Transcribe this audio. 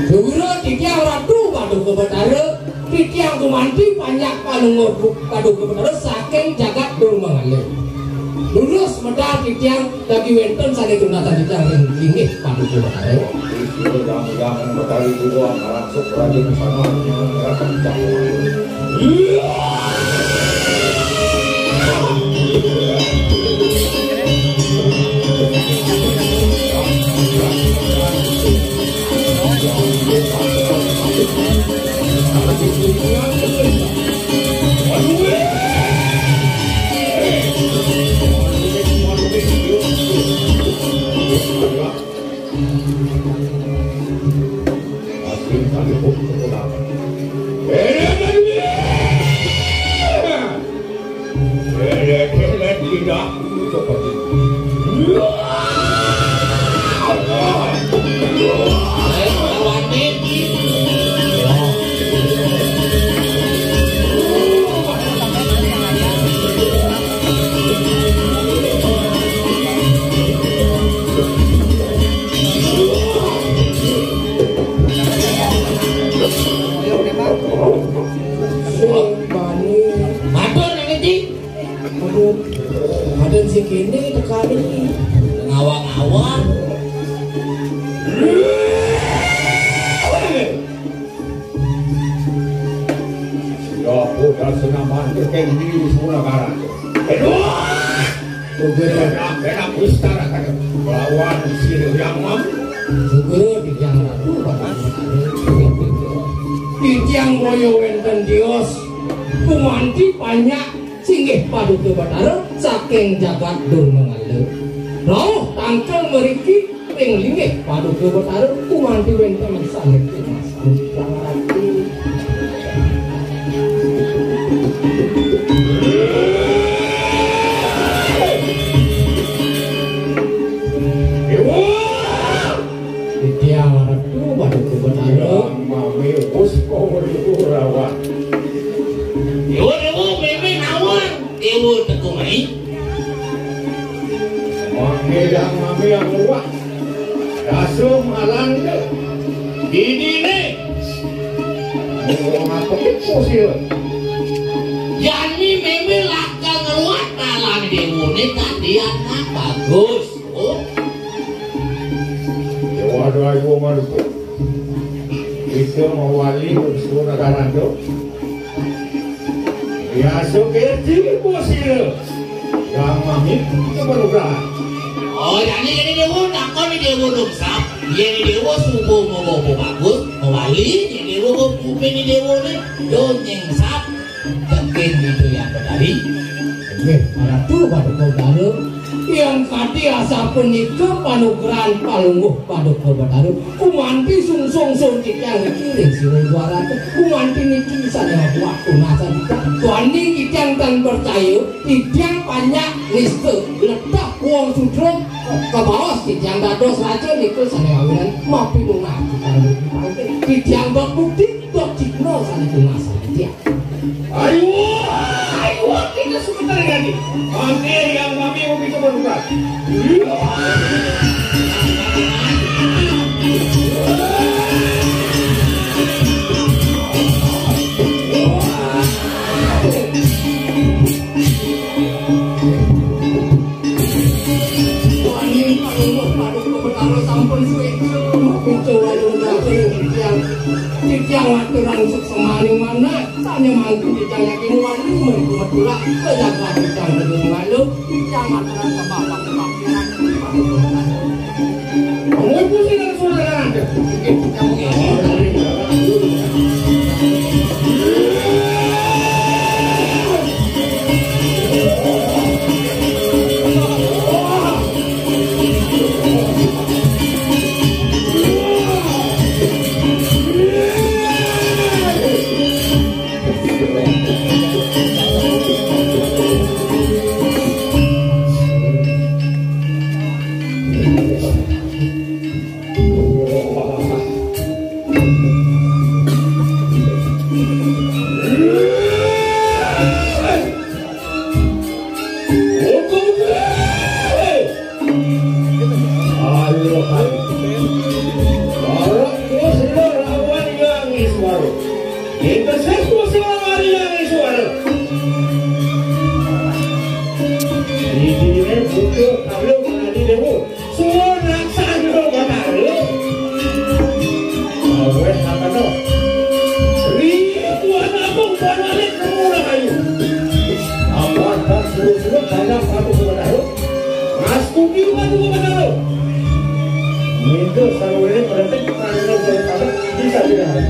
Dulu titiang ratu Paduka Batara, titiang kumanti banyak palungur Paduka Batara saking jagat durmangalir. Lulus medal titiang dagi wenten sane tunatan titiang linggih Paduka Batara. Jangan berkali dua langsung rajin sama gerakan kini tekani ngawang-ngawang ya udah senaman kekendi semua karang enak istana kan lawan sini yang mam segera di yang ratu di tiang boyo wenten dios kumanti banyak singgih Paduka Batara saking jagat durmangalir. Roh tangkel meriki ing linggih Paduka Batara kumanti wenten sanek mas ratu. Di tiang ratu Paduka Batara mami pusko rawat Dewa Tekumai mami yang luak dasar malang ini nih mau ngapain sosial yani memang laka ngeluat malang Dewa ini kan dia bagus Dewa doa ibu maluku itu mau wali untuk negara itu biasa kerja bosir yang mami keberulan oh jadi Dewa nakon Dewa dumsap jadi Dewa subuh mau bagus mau wali jadi Dewa kupin Dewa ini donyeng sap tekin itu yang berdari Ratu Paduka Batara yang kati asa penikah panugrahan palungguh Paduka Batara kumanti sungsong suntik yang dikiring sirung suara kumanti niki sadar waktu nasa kita tuani kita tan percaya tidak banyak niste letak uang sudrong ke bawah kita dados raja nikel sadar awinan mapi lunah kita yang berbukti bercikno sadar tunasa kita ayo kita sebentar lagi mami yang mami mau bisa berbuat Titiang aturan semaling mana tanya mangku titiang yakin wali mereka pula kejaga titiang dengan malu titiang aturan kebapak mau pusing dengan saudara anda Ini butuh kalau menjadi dewa semua raksa juga benar. Awet apa tu? Ribuan abang balik semua kayu. Awak tak suruh banyak satu benar. Mas kuki mana benar? Itu selalu ini berarti kita bisa tidak?